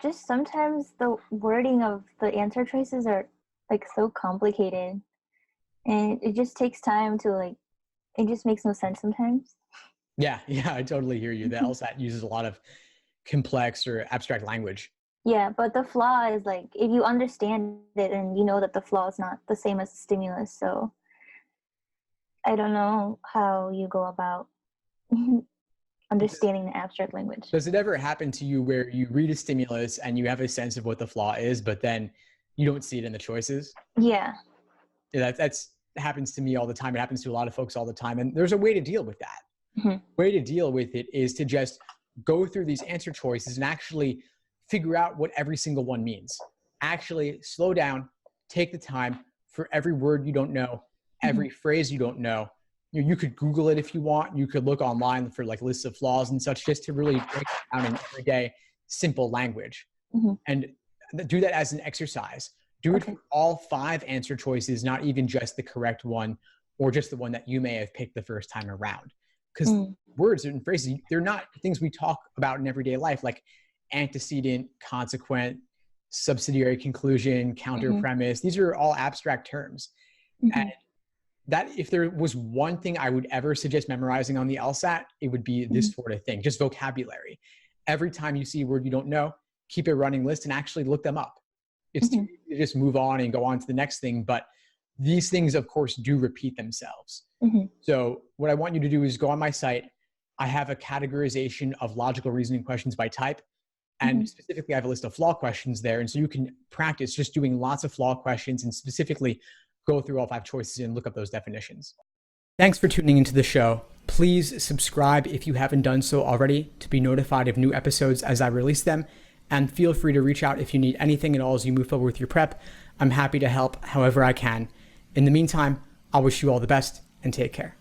just sometimes the wording of the answer choices are like so complicated, and it just takes time to like, it just makes no sense sometimes. Yeah, yeah, I totally hear you. The LSAT uses a lot of complex or abstract language. Yeah, but the flaw is like if you understand it and you know that the flaw is not the same as the stimulus, so I don't know how you go about Does, understanding the abstract language. does it ever happen to you where you read a stimulus and you have a sense of what the flaw is, but then you don't see it in the choices? Yeah. Yeah, that's happens to me all the time. It happens to a lot of folks all the time. And there's a way to deal with that. Mhm. Way to deal with it is to just go through these answer choices and actually figure out what every single one means. Actually slow down, take the time for every word you don't know, Mhm. every phrase you don't know. You could Google it if you want. You could look online for like lists of flaws and such, just to really break it down in everyday simple language. Mhm. And do that as an exercise. Do it Okay. for all 5 answer choices, not even just the correct one or just the one that you may have picked the first time around. Because Mm. words and phrases, they're not things we talk about in everyday life, like antecedent, consequent, subsidiary conclusion, counter Mhm. premise. These are all abstract terms. And Mhm. that if there was one thing I would ever suggest memorizing on the LSAT, it would be Mhm. this sort of thing, just vocabulary. Every time you see a word you don't know, keep a running list and actually look them up. It's too Mhm. easy to just move on and go on to the next thing, but these things, of course, do repeat themselves. Mhm. So what I want you to do is go on my site. I have a categorization of logical reasoning questions by type. And Mhm. specifically, I have a list of flaw questions there. And so you can practice just doing lots of flaw questions and specifically go through all 5 choices and look up those definitions. Thanks for tuning into the show. Please subscribe if you haven't done so already to be notified of new episodes as I release them. And feel free to reach out if you need anything at all as you move forward with your prep. I'm happy to help however I can. In the meantime, I'll wish you all the best and take care.